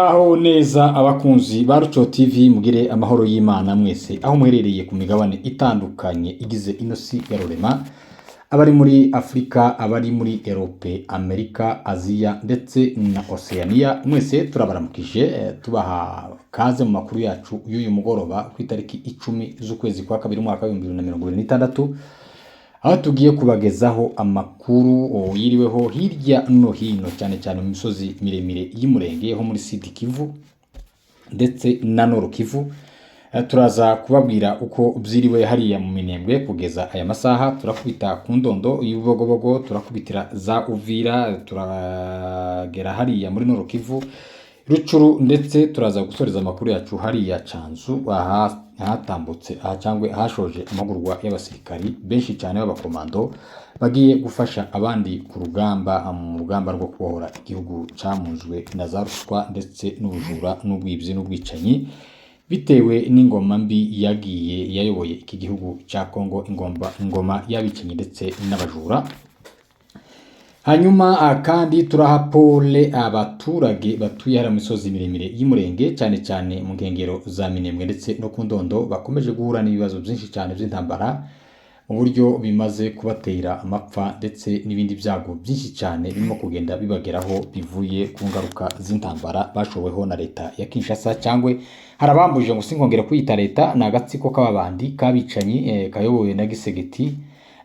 Aho neza abakunzi ba Ruco TV mugire amahoro y'Imana mwese aho muherereye ku migabane itandukanye igize inosi ya rurema, abari muri Afrika, abari muri Europe, Amerika, Aziya ndetse na Oceania, mwese turabaramukije tubaha kaze mu makuru yacu y'uyu mugoroba ku itariki 10 z'ukwezi kwa kabiri mwaka wa 2026, aho tugiye kubagezaho amakuru yiriweho hirya no hino cyane cyane mu misozi miremire y'Umurenge ho muri Sud Kivu ndetse na Nord Kivu. Turaza kubabwira uko byiriwe hariya mu Minembwe kugeza aya masaha. Turakubita ku ndondo y'ubugobogo, turakubitira za Uvira, turagera hariya muri Nord Kivu, Rucuru, ndetse turaza gusoreza amakuru yacu hariya Canzu hatambutse cyangwa hashoje amagurwa y'abasirikari benshi cyane b'abakomando bagiye gufasha abandi ku rugamba mu rugamba rwo kubohora igihugu camujwe na za ruswa ndetse n'ubujura n'ubwibyi n'ubwicanyi bitewe n'ingoma mbi yagiye yayoboye iki gihugu cya Kongo, ingoma y'abicanyi ndetse n'abajura. Hanyuma kandi turahapole abaturage batuye hari misozi miremire y'Umurenge cyane cyane mu nkengero za Minembwe ndetse no ku ndondo bakomeje guhura n'ibibazo byinshi cyane by'intambara mu buryo bimaze kubatera amapfa ndetse n'ibindi byago byinshi cyane birimo kugenda bibageraho bivuye ku ngaruka z'intambara bashoweho na leta ya Kinshasa, cyangwa harabambuje ngo sinkongera kwita leta na agatsiko k'ababandi kabicanyi kayobowe na Gisegeti.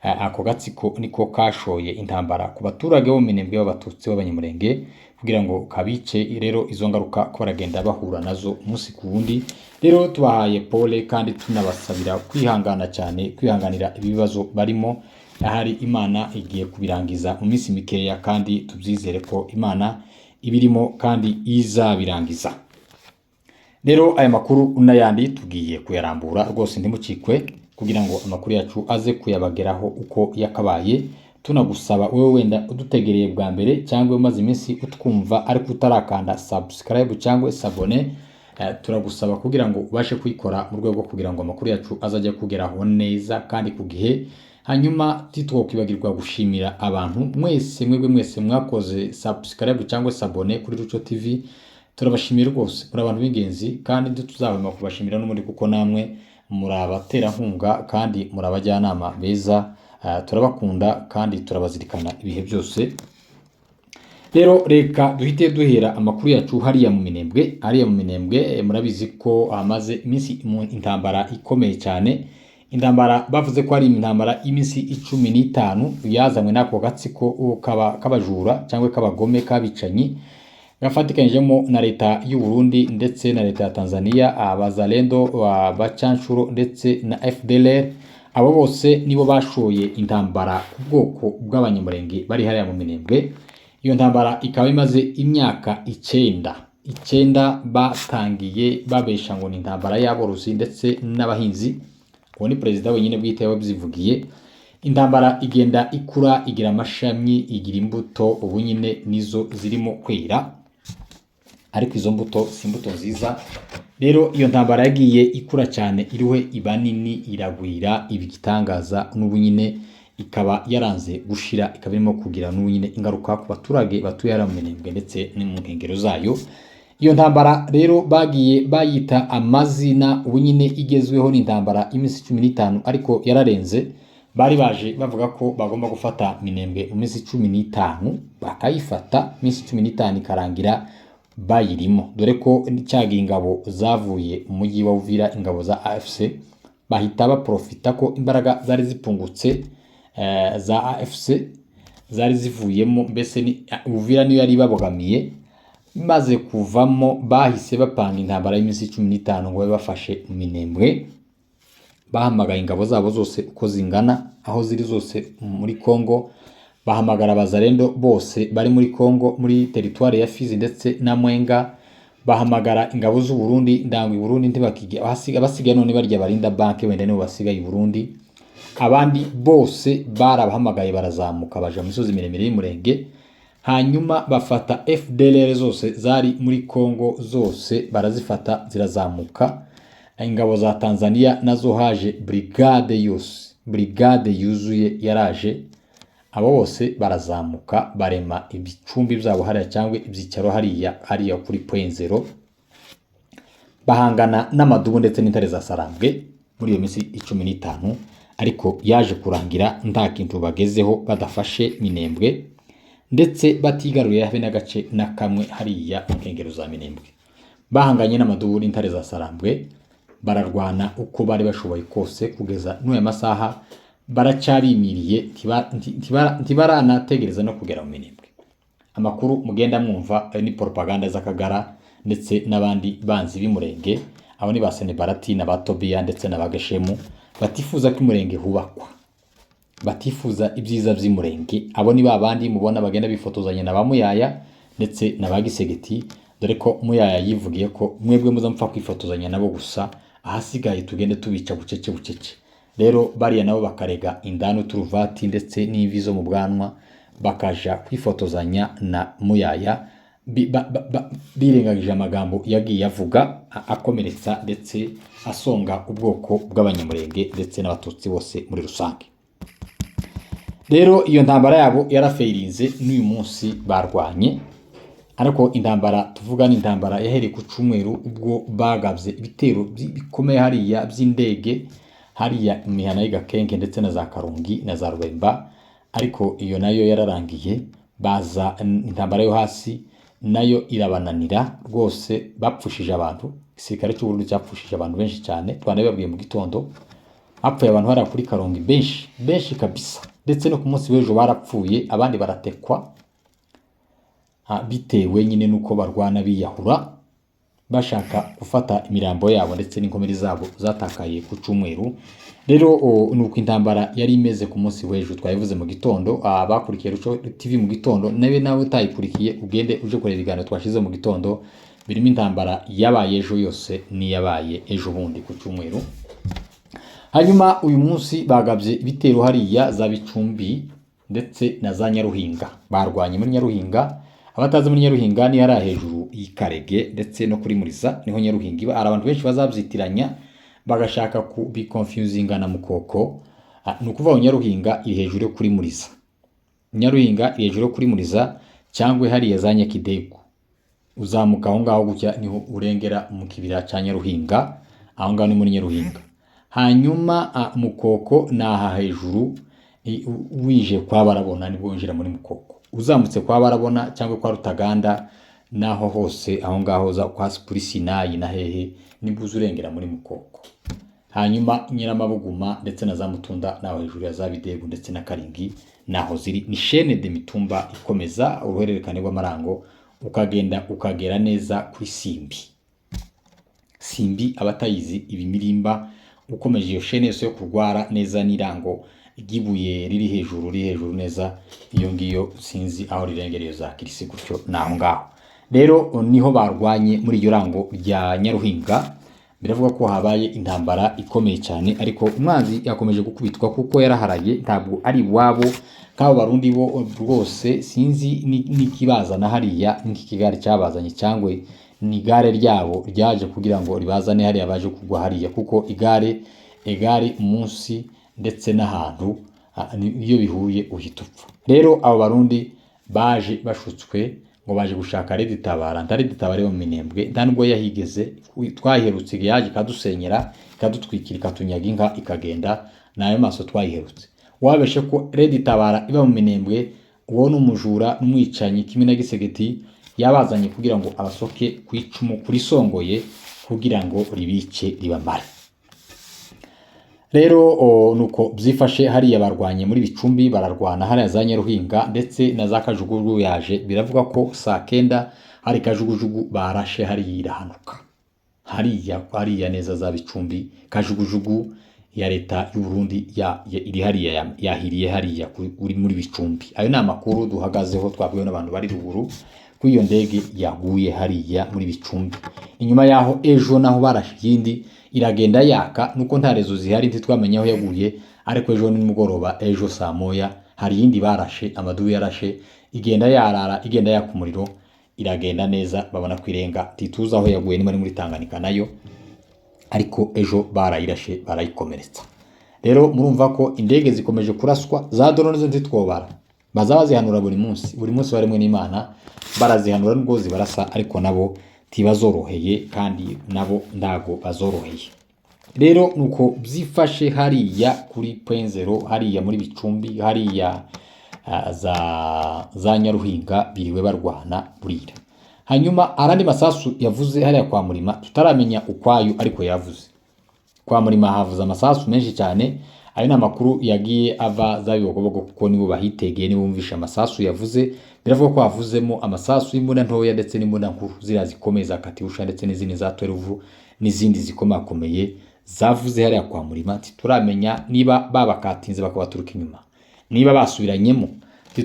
Ako gatsiko niko kashoye intambara ku baturage bo Minembwe b'abatutsi b'abanyamurenge kugira ngo kabice. Rero izo ngaruka ko baragenda bahura nazo umunsi ku wundi. Rero tubahaye pole kandi tunabasabira kwihangana cyane, kwihanganira ibibazo barimo. Ahari Imana igiye kubirangiza mu minsi mikeya kandi tubyizere ko Imana ibirimo kandi izabirangiza. Rero aya makuru n'ayandi tugiye kuyarambura rwose ntimucikwe kugira ngo amakuru yacu aze kuyabageraho uko yakabaye. Tunagusaba wewe wenda udutegereye bwa mbere cyangwa umaze iminsi utwumva ariko utarakanda subscribe cyangwa s'abone, turagusaba kugira ngo ubashe kwikora mu rwego kugira ngo amakuru yacu azajya kugeraho neza kandi ku gihe. Hanyuma titwokwibagirwa gushimira abantu mwese mwakoze subscribe cyangwa s'abone kuri Ruco TV. Turabashimira rwose, muri abantu b'ingenzi kandi tuzabema kubashimira n'umundi kuko namwe muri abaterankunga kandi muri abajyanama beza. Turabakunda kandi turabazirikana ibihe byose. Rero reka duhite duhera amakuru yacu hariya mu Minembwe. Hariya mu Minembwe murabizi ko hamaze iminsi intambara ikomeye cyane. Intambara bavuze ko ari intambara iminsi 15 yazanywe n'ako gatsiko kabajura cyangwa kabagome kabicanyi gafatikanyijemo na leta y'u Burundi ndetse na leta ya Tanzania, abazalendo bacanshuro ndetse na FDLR. Abo bose nibo bashoye intambara ku bwoko bw'abanyamurenge bari hariya mu Minembwe. Iyo ntambara ikaba imaze imyaka 9 batangiye babesha ngo ni intambara y'aborozi ndetse n'abahinzi. Uwo ni perezida wenyine bwite wabyivugiye. Intambara igenda ikura, igira amashami, igira imbuto, ubu nyine nizo zirimo kwera, ariko izo mbuto si imbuto nziza. Rero iyo ntambara yagiye ikura cyane, iriwe iba nini, iragwira ibigitangaza, n'ubu nyine ikaba yaranze gushira, ikaba irimo kugira n'ubu nyine ingaruka ku baturage batuye hariya mu Minembwe ndetse no mu nkengero zayo. Iyo ntambara rero bagiye bayita amazina, ubu nyine igezweho ni intambara iminsi 15 ariko yararenze. Bari baje bavuga ko bagomba gufata Minembwe mu minsi 15, bakayifata iminsi 15 ikarangira bayirimo, dore ko cyagiye ingabo zavuye mu mujyi wa Uvira, ingabo za AFC bahita baprofita ko imbaraga zari zipungutse za AFC zari zivuyemo, mbese ni Uvira niyo yari babogamiye. Maze kuvamo bahise bapanga intambara y'iminsi 15 ngo bafashe Minembwe. Bahamagaye ingabo zabo zose uko zingana aho ziri zose muri Kongo, bahamagara abazalendo bose bari muri Kongo muri territoire ya Fizi ndetse na Mwenga, bahamagara ingabo z'u Burundi. Ndangwa i Burundi ntibakige abasigaye none barya barinda banke wenda nibo basigaye i Burundi. Abandi bose barabahamagaye barazamuka baje mu misozi miremire y'Umurenge. Hanyuma bafata FDLR zose zari muri Kongo zose barazifata zirazamuka. Ingabo za Tanzania nazo haje brigade yuzuye yaraje. abo bose barazamuka barema ibicumbi byabo hariya cyangwa ibyicaro hariya kuri point zero, bahangana n'amadubu ndetse n'intare za Sarambwe muri iyo minsi 15, ariko yaje kurangira nta kintu bagezeho badafashe Minembwe ndetse batigaruye habe n'agace na kamwe hariya mu nkengero za Minembwe. Bahanganye n'amadubu n'intare za Sarambwe, bararwana uko bari bashoboye kose kugeza n'uyu masaha baracabimiriye, ntibaranategereza no kugera mu Minembwe. Amakuru mugenda mwumva ni propaganda z'akagara ndetse n'abandi banzi b'Imurenge, abo ni ba Senebarati na ba Tobiya ndetse na Bagashemu, batifuza ko Imurenge hubakwa, batifuza ibyiza by'Imurenge. Abo ni babandi mubona bagenda bifotozanya na ba Muyaya ndetse na ba Gisegeti, dore ko Muyaya yivugiye ko mwebwe muzamupfa kwifotozanya nabo gusa, ahasigaye tugende tubica bucece bucece. Rero bariya nabo bakarega indano turuvati ndetse n'imvi zo mu bwanwa, bakaja kwifotozanya na Muyaya, birengagije amagambo yagiye avuga akomeretsa ndetse asonga ubwoko bw'Abanyamurenge ndetse n'Abatutsi bose muri rusange. Rero iyo ntambara yabo yarafeirinze, n'uyu munsi barwanye, ariko intambara tuvuga ni intambara yahereye ku Cyumweru ubwo bagabye ibitero bikomeye hariya by'indege hariya imihana y'Igakenke ndetse na za Karungi na za Rubemba, ariko iyo nayo yararangiye. Baza intambara yo hasi nayo irabananira rwose, bapfushije abantu. Igisirikare cy'u Burundi cyapfushije abantu benshi cyane, twanabibabwiye mu gitondo. Hapfuye abantu hariya kuri Karungi benshi kabisa, ndetse no ku munsi w'ejo barapfuye, abandi baratekwa bitewe nyine nuko barwana biyahura bashaka gufata imirambo yabo ndetse n'inkomeri zabo zatakaye ku Cyumweru. Rero nuko intambara yari imeze ku munsi w'ejo, twayivuze mu gitondo. Abakurikiye Ruco TV mu gitondo, nawe utayikurikiye ugende uje kureba ibiganiro twashize mu gitondo, birimo intambara yabaye ejo yose n'iyabaye ejo bundi ku Cyumweru. Hanyuma uyu munsi bagabye ibitero hariya za Bicumbi ndetse na za Nyaruhinga. Barwanye muri Nyaruhinga. Abatazi muri Nyaruhinga ni hariya hejuru y'Ikarege ndetse no kuri Muriza, niho Nyaruhinga iba. Abantu benshi bazabyitiranya bagashaka kubiconfusinga na Mukoko. Ni ukuvuga Nyaruhinga iri hejuru yo kuri Muriza. Nyaruhinga iri hejuru yo kuri Muriza cyangwa hariya za Nyakidego. Uzamuka aho ngaho gutya niho urengera mu kibira cya Nyaruhinga, aho ngaho ni muri Nyaruhinga. Hanyuma Mukoko naha hejuru wije kwa Barabona, nibwo winjira muri Mukoko. Uzamutse kwa Barabona cyangwa kwa Rutaganda naho hose aho ngaho za kwa kuri Sinayi na hehe nibwo uzurengera muri Mukoko. Hanyuma Nyiramabuguma ndetse na za Mutunda naho hejuru ya za Bidego ndetse na Karingi naho ziri. Ni chaîne de Mitumba ikomeza uruhererekane rw'amarango ukagera neza kuri Simbi. Abatayizi ibimirimba ukomeje iyo chaîne yose yo kurwara neza n'irango igibuye riri hejuru neza, iyo ngiyo sinzi aho rirengereye za Kirisi gutyo naho ngaho. Rero niho barwanye muri iyo rango rya Nyaruhinga. Biravuga ko habaye intambara ikomeye cyane, ariko umwanzi yakomeje gukubitwa kuko yaraharaye, ntabwo ari wabo kabo Barundi bo rwose. Sinzi nikibazana hariya nk'ikigare cyabazanye cyangwa ni igare ryabo ryaje kugira ngo ribazane hariya baje kugwa hariya, kuko igare umunsi ndetse n'ahantu iyo bihuye uhita upfa. Rero abo Barundi baje bashutswe ngo baje gushaka Red Tabara. Ntari Tabara yo mu Minembwe, nta nubwo yahigeze. Twayiherutse yaje ikadusenyera, ikadutwikira, ikatunyaga inka ikagenda, nayo maso twayiherutse. Wabeshe ko Red Tabara iba mu Minembwe, uwo n'umujura n'umwicanyi kimwe na Gisegeti yabazanye kugira ngo abasoke kwicumu kuri Songoye kugira ngo ribice ribamare. Rero nuko byifashe hariya barwanye muri Bicumbi, bararwana hariya za Nyaruhinga ndetse na za Kajugujugu yaje. Biravuga ko saa 9 hari Kajugujugu barashe hariya irahanuka. Hariya neza za Bicumbi, Kajugujugu ya leta y'u Burundi iri hariya yahiriye hariya uri muri Bicumbi. Ayo ni amakuru duhagazeho twabwiwe n'abantu bari ruguru ko iyo ndege yaguye hariya muri Bicumbi. Inyuma yaho ejo naho barashe yindi iragenda yaka, nuko nta rezo zihari ntitwamenye aho yaguye, ariko ejo ni mugoroba, ejo saa 1 hari yindi barashe, amadubu yarashe, igenda yarara, igenda yaka umuriro, iragenda neza, babona kwirenga tituza aho yaguye, ni muri Tanganyika nayo, ariko ejo barayirashe barayikomeretsa. Rero murumva ko indege zikomeje kuraswa, za drone zo ntitwobara. baza bazihanura buri munsi baremwe n'Imana barazihanura nubwo zibarasa ariko nabo tibazoroheye kandi nabo ndago bazoroheye. Rero nuko byifashe hariya kuri point zero, hariya muri Bicumbi, hariya za Nyaruhinga biriwe barwana burira. Hanyuma arandi masasu yavuze hariya kwa Murima tutaramenya ukwayo ariko yavuze. Kwa Murima havuze amasasu menshi cyane, ari namakuru yagiye ava za Bibogobogo kuko nibo bahitegeye ni bumvisha amasasu yavuze. Biravuga ko havuzemo amasasu y'imbunda ntoya ndetse n'imbunda nkuru zira zikomeza Katyusha ndetse n'izindi za 12 n'izindi zikomakomeye zavuze hariya kwa Murima. Turamenya niba babakatinze bakabaturuka inyuma, niba basubiranyemo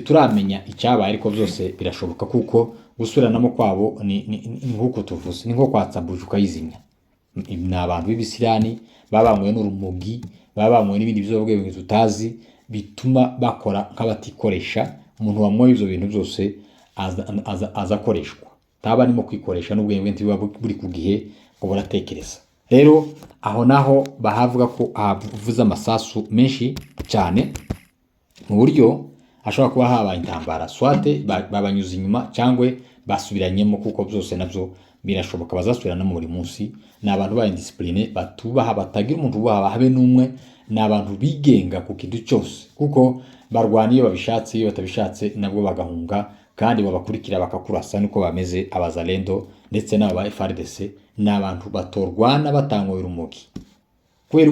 turamenya icyabaye, ariko byose birashoboka kuko gusubiranamo kwabo ni nkuko tuvuze, ni nko kwatsambuje ukayizimya. Ni abantu b'ibisirani babanywe n'urumogi, babanywe n'ibindi by'ubwenge tutazi bituma bakora nk'abatikoresha. Umuntu wamwoye ibyo bintu byose azakoreshwa, taba arimo kwikoresha n'ubwenge ntibiba buri ku gihe ngo buratekereza. Rero aho naho bahavuga ko havuze amasasu menshi cyane mu buryo ashobora kuba habaye intambara, swate babanyuze inyuma cyangwa basubiranyemo, kuko byose nabyo birashoboka. Bazasubiranamo buri munsi. Ni abantu ba indiscipline, batubaha, batagira umuntu ubaha habe n'umwe. Ni abantu bigenga ku kintu cyose, kuko barwana iyo babishatse, iyo batabishatse nabwo bagahunga, kandi babakurikira bakakurasa. Niko bameze abazalendo ndetse n'aba FARDC. Ni abantu batorwana batangwa urumogi kubera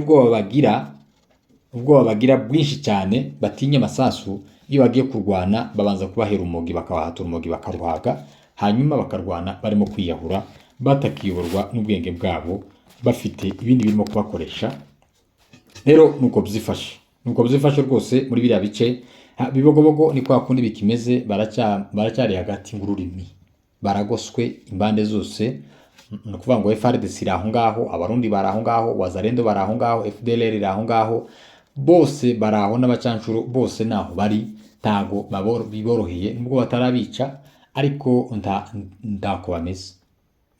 ubwoba bagira bwinshi cyane, batinya amasasu. Iyo bagiye kurwana babanza kubahera urumogi, bakabahatura urumogi bakaruhaga, hanyuma bakarwana barimo kwiyahura, batakiyoborwa n'ubwenge bwabo, bafite ibindi birimo kubakoresha. Rero nuko byifashe rwose muri biriya bice. Bibogobogo ni kwa kundi bikimeze, baracyari hagati ngururimi, baragoswe imbande zose. No kuvuga ngo FARDC iri aho ngaho, abarundi bari aho ngaho, wazalendo bari aho ngaho, FDLR iri aho ngaho, bose bari aho, n'abacancuro bose naho bari. Tago biboroheye nubwo batarabica, ariko ndako bameze,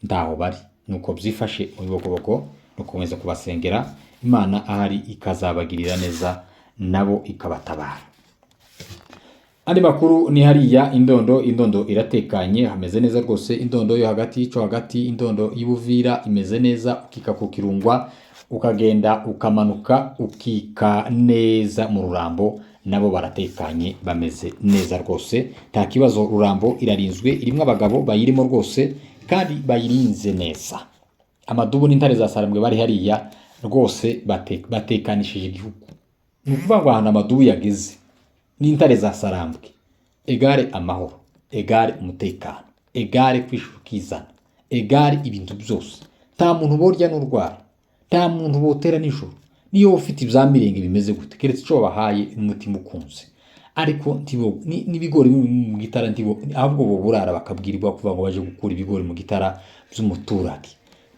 ndaho bari. Nuko byifashe mu Bibogobogo, nukomeza kubasengera Imana ahari ikazabagirira neza, nabo ikabatabara. Andi makuru ni hariya Indondo iratekanye, hameze neza rwose. Indondo yo hagati, Indondo y'Ibuvira imeze neza. Ukika ku Kirungwa ukagenda ukamanuka ukika neza mu Rurambo, nabo baratekanye bameze neza rwose, nta kibazo. Rurambo irarinzwe, irimo abagabo bayirimo rwose kandi bayirinze neza. Amadubu n'intare za Sarambwe bari hariya rwose batekanishije igihugu. Ni ukuvuga ngo ahantu amadubu yageze n'intare za Sarambwe, egare amahoro, egare umutekano, egare kwishura ukizana, egare ibintu byose. Nta muntu borya n'urwara, nta muntu botera nijoro, niyo ufite ibyamirenge bimeze gute, keretse icyo bahaye n'umutima ukunze. Ariko n'ibigori mu gitara ahubwo bo burara bakabwirirwa kuvuga ngo baje gukura ibigori mu gitara by'umuturage.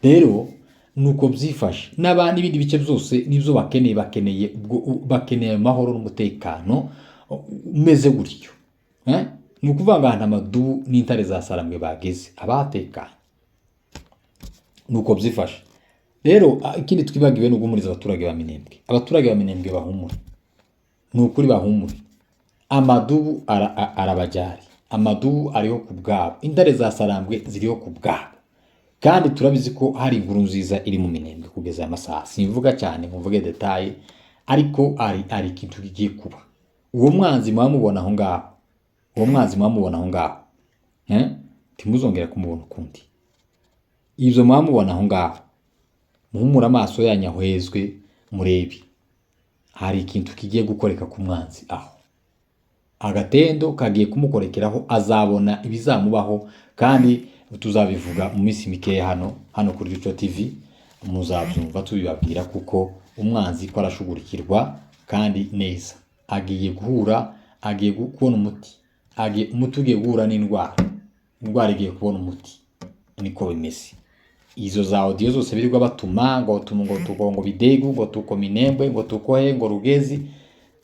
Rero nuko byifashe. N'ibindi bice byose nibyo bakeneye amahoro n'umutekano umeze gutyo. Ni ukuvuga ngo ahantu amadubu n'intare za Sarambwe bageze abatekanye, nuko byifashe. Rero ikindi twibagiwe no guhumuriza abaturage ba Minembwe. Abaturage ba Minembwe bahumure, ni ukuri bahumure. Amadubu arabajyari, amadubu ariho ku bwabo, intare za Sarambwe ziriho ku bwabo, kandi turabizi ko hari inkuru nziza iri mu Minembwe kugeza amasaha. Simvuga cyane ngo mvuge detaye, ariko ari ikintu kigiye kuba. Uwo mwanzi mwamubona aho ngaho, timuzongera kumubona ukundi. Ibyo mwamubona aho ngaho, muhumura amaso yanyu ahwezwe, murebe. Hari ikintu kigiye gukoreka ku mwanzi aho, agatendo kagiye kumukorekeraho, azabona ibizamubaho, kandi tuzabivuga mu minsi mikeya hano kuri Ruco TV. Muzabyumva tubibabwira, kuko umwanzi ko arashugurikirwa kandi neza. Agiye guhura, agiye kubona umuti, umuti ugiye guhura n'indwara, indwara igiye kubona umuti. Niko bimeze. Izo za audio zose birirwa batuma ngo Bidegu, ngo tuko Minembwe, ngo tukohe, ngo Rugezi,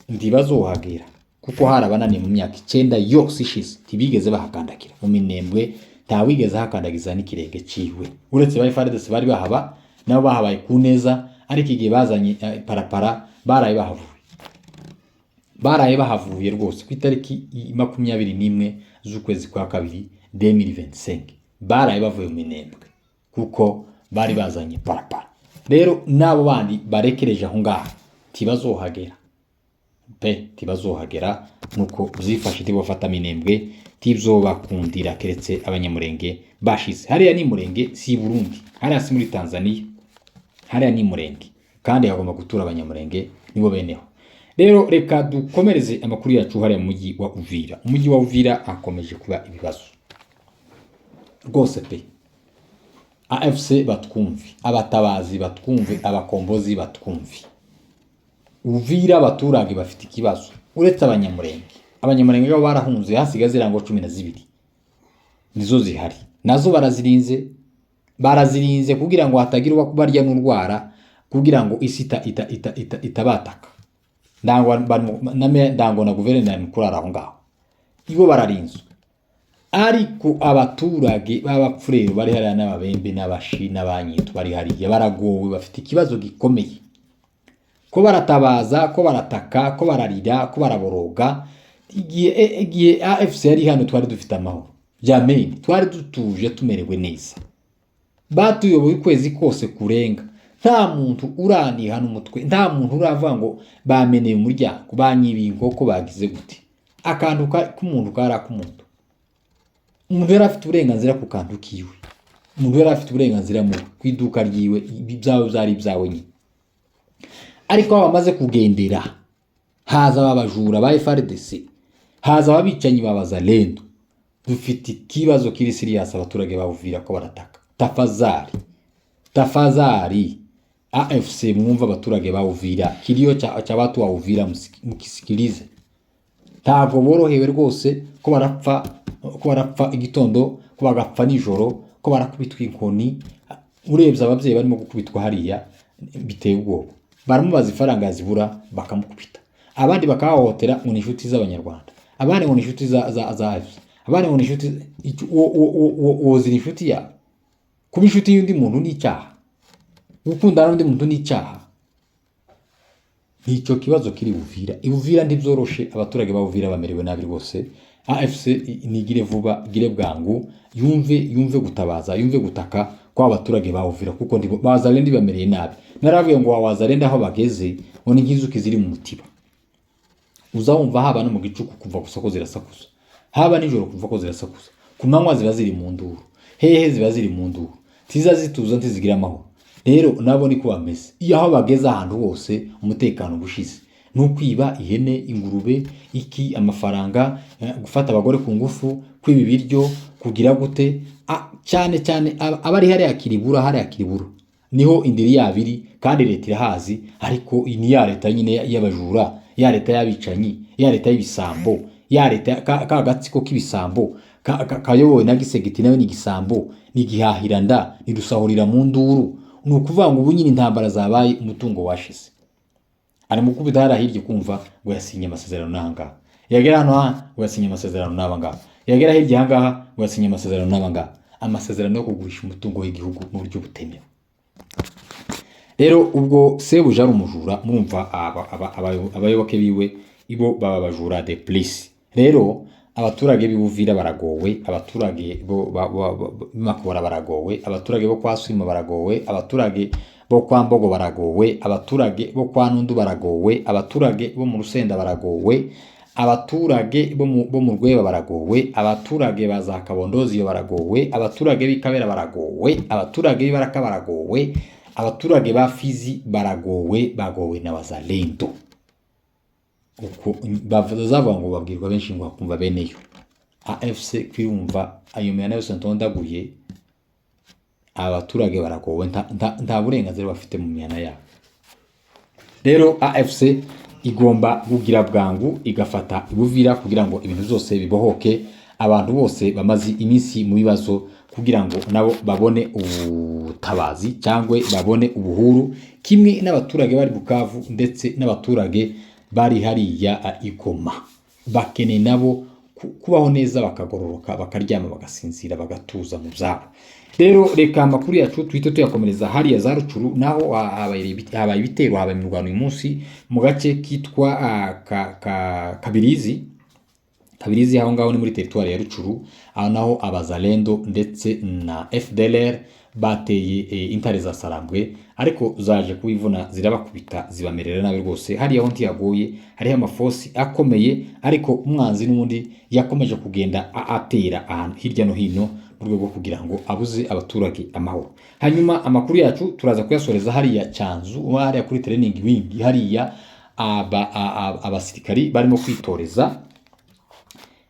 ndibazohagera, kuko harabananiye mu myaka 9 yose ishize tibigeze bahakandagira. Mu Minembwe ntawigeze hakandagiza n'ikirenge ciwe, uretse ba FARDC bari bahaba, nabo bahabaye ku neza, ariko igihe bazanye parapara baraye bahavuye. baraye bahavuye rwose ku itariki 21 z'ukwezi kwa kabiri 2025 baraye bavuye mu Minembwe kuko bari bazanye parapara. Rero nabo bandi barekereje aho ngaho tibazohagera tibazohagera nuko uzifashe tibafata Minembwe tibzobakundira keretse abanyamurenge bashize. Hariya ni Murenge si Burundi, hariya si muri Tanzania, hariya ni Murenge kandi hagomba gutura abanyamurenge nibo beneho. Rero reka dukomereze amakuru yacu hariya mu mujyi wa Uvira. Umujyi wa Uvira akomeje kuba ibibazo rwose pe. AFC batwumvi, abatabazi batwumve, abakombozi batwumvi. Uvira abaturage bafite ikibazo uretse abanyamurenge bo barahunze hasigaye zirango 12 nizo zihari, nazo barazirinze kugira ngo hatagira ubakubarya n'urwara, kugira ngo isi itabataka. Ndango na guverineri kurara aho ngaho ibo bararinzwe. Ariko abaturage b'abapfurero bari hariya n'ababembe n'abashi n'abanyitu bari hariya baragowe, bafite ikibazo gikomeye, ko baratabaza, ko barataka, ko bararira, ko baraboroga. Igihe AFC yari hano twari dufite amahoro, jameni twari dutuje tumerewe neza, batuyoboye ukwezi kose kurenga, nta muntu urani hano umutwe, nta muntu uravuga ngo bameneye umuryango, banyibiye inkoko, bagize gute. Akantu k'umuntu kara k'umuntu, umuntu yari afite uburenganzira ku kantu kiwe, umuntu yari afite uburenganzira mu kwiduka ryiwe, ibyawe byari ibyawe nyine. Ariko bamaze kugendera, haza babajura ba FARDC, haza ababicanyi babaza lendo. Dufite ikibazo kiri serious, abaturage bavira ko barataka. Tafazari AFC mwumva abaturage bavira, kiriyo cy'abatu bavira mukisikilize. Ntabwo borohewe rwose ko barapfa igitondo, ko bagapfa nijoro, ko barakubitwa inkoni. Urebye ababyeyi barimo gukubitwa hariya biteye ubwoba. Baramubaza ifaranga zibura bakamukubita, abandi bakahohotera mu inshuti z'abanyarwanda, abandi mu inshuti za AFC, abandi mu inshuti wozira inshuti ya kuba inshuti y'undi muntu ni icyaha, gukundana n'undi muntu ni icyaha. Nicyo kibazo kiri Uvira ntibyoroshe, abaturage b'Uvira bamerewe nabi rwose. AFC nigire vuba, gire bwangu, yumve gutabaza, yumve gutaka kwa abaturage b'Uvira, kuko ndibo bazalende bamereye nabi. Naravuye ngo wazalende aho bageze ngo ni nk'izuki ziri mu mutiba, uzawumva haba no mu gicuku kuva gusako zirasakuza, haba nijoro kuva ko zirasakuza, kumanywa ziba ziri mu nduru, hehe ziba ziri mu nduru, tiza zituza ntizigira amahoro. Rero nabo niko bameze, iyo aho bageze ahantu hose umutekano bushize, nukwiba ihene, ingurube, amafaranga, gufata abagore ku ngufu, kwiba ibiryo, kugira gute. Cyane abari hariya kiribura niho indiri yabiri, kandi leta irahazi. Ariko ni ya leta nyine y'abajura, ya leta y'abicanyi, ya leta y'ibisambo, ya leta kagatsiko k'ibisambo kayobowe na Gisegeti nawe ni gisambo, ni gihahiranda, ni rusahurira mu nduru. Nukuvuga ngo ubu nyine intambara zabaye, umutungo washize. Ari mukubita harahirye kumva ngo yasinye amasezerano n'ahangaha, yagera hano ngo yasinye amasezerano n'abangaha, yagera hirya ahangaha ngo yasinye amasezerano n'abangaha, amasezerano yo kugurisha umutungo w'igihugu mu buryo butemewe. Rero ubwo sebuja ari umujura, murumva abayoboke biwe ibo baba bajura de plus. Rero abaturage b'Uvira baragowe, abaturage bo makora baragowe, abaturage bo kwa Swima baragowe, abaturage bo kwa Mbogo baragowe, abaturage bo kwa Nundu baragowe, abaturage bo mu Rusenda baragowe, abaturage bo mu Rweba baragowe, abaturage baza Kabondozi baragowe, abaturage b'Ikabera baragowe, abaturage b'Ibaraka baragowe, abaturage ba Fizi baragowe, bagowe na bazalendo. Uko bavuga ngo babwirwa benshi ngo bakumva beneyo. AFC kwirumva ayo mena yose ntondaguye, abaturage baragowe, nta burenganzira bafite mu myana yabo. Rero AFC igomba kugira bwangu, igafata Uvira kugira ngo ibintu byose bibohoke, abantu bose bamazi iminsi mu bibazo, kugira ngo nabo babone ubutabazi cyangwa babone ubuhuru, kimwe n'abaturage bari Bukavu ndetse n'abaturage bari hariya Igoma. Bakene nabo kubaho neza, bakagororoka, bakaryama, bagasinzira, bagatuza mu byabo. rero reka amakuru yacu tuhite tuyakomereza hariya za Rucuru, naho habaye ibitero, habaye imirwano uyu munsi mu gace kitwa Kabirizi. Kabirizi aho ngaho ni muri teritwari ya Rucuru, aho naho abazalendo ndetse na FDLR bateye intare za Sarambwe, ariko zaje kubivuna zirabakubita zibamerera nabi rwose. Hariya ho ntiyagoye, hariho amafosi akomeye, ariko umwanzi n'ubundi yakomeje kugenda atera ahantu hirya no hino mu rwego rwo kugira ngo abuze abaturage amahoro. Hanyuma amakuru yacu turaza kuyasoreza hariya Cyanzu, hariya kuri training wing, hariya abasirikari barimo kwitoreza.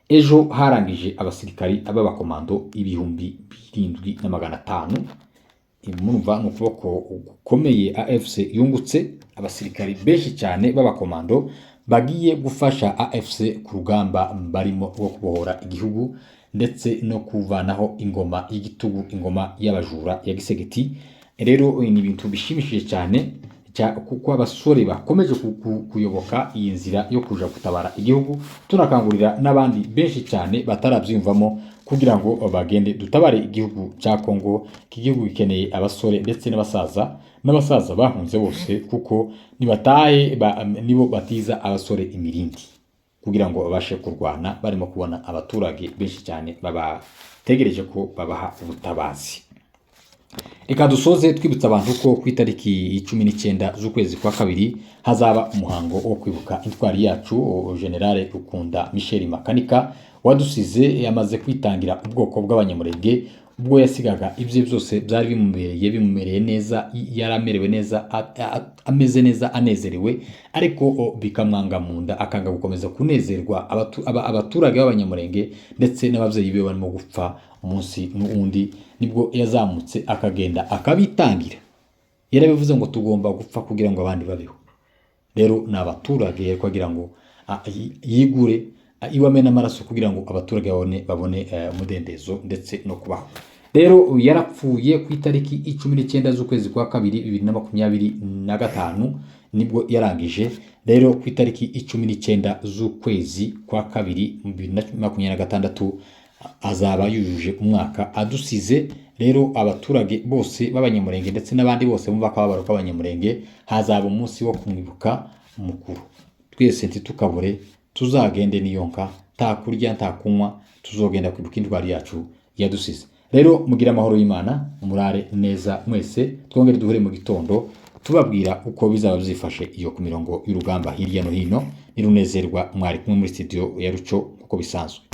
Ejo harangije abasirikari b'abakomando 7,500. Murumva ni ukuboko gukomeye AFC yungutse, abasirikari benshi cyane b'abakomando bagiye gufasha AFC ku rugamba barimo rwo kubohora igihugu ndetse no kuvanaho ingoma y'igitugu, ingoma y'abajura ya Gisegeti. Rero ni ibintu bishimishije cyane kuko abasore bakomeje kuyoboka iyi nzira yo kuja gutabara igihugu. Tunakangurira n'abandi benshi cyane batarabyumvamo kugira ngo bagende dutabare igihugu cya Kongo. Igihugu gikeneye abasore ndetse n'abasaza bahunze bose, kuko nibatahe nibo batiza abasore imirindi kugira ngo babashe kurwana. Barimo kubona abaturage benshi cyane babategereje ko babaha ubutabazi. Reka dusoze twibutsa abantu ko ku itariki 19 z'ukwezi kwa kabiri hazaba umuhango wo kwibuka intwari yacu General Rukunda Michel Makanika wadusize, yamaze kwitangira ubwoko bw'abanyamurenge ubwo yasigaga ibye byose byari bimumereye neza, yaramerewe neza, ameze neza, anezerewe, ariko bikamwanga mu nda, akanga gukomeza kunezerwa abaturage b'abanyamurenge ndetse n'ababyeyi be barimo gupfa umunsi n'undi. Nibwo yazamutse akagenda akabitangira, yarabivuze ngo tugomba gupfa kugira ngo abandi babeho. Rero n'abaturage kugira ngo yigure iwamena amaraso kugira ngo abaturage babone umudendezo ndetse no kubaho. Rero yarapfuye ku itariki 19 z'ukwezi kwa kabiri 2025 nibwo yarangije. Rero ku itariki 19 z'ukwezi kwa kabiri 2026 azaba yujuje umwaka adusize. Rero abaturage bose b'abanyamurenge ndetse n'abandi bose bumva ko babaruka abanyamurenge, hazaba umunsi wo kumwibuka mukuru. Twese ntitukabure, tuzagende niyonka, nta kurya nta kunywa, tuzogenda kwibuka indwara yacu yadusize. Rero mugira amahoro y'Imana, murare neza mwese. Twongere duhure mu gitondo tubabwira uko bizaba byifashe iyo ku mirongo y'urugamba hirya no hino. Nirunezerwa mwari kumwe muri studio ya Ruco uko bisanzwe.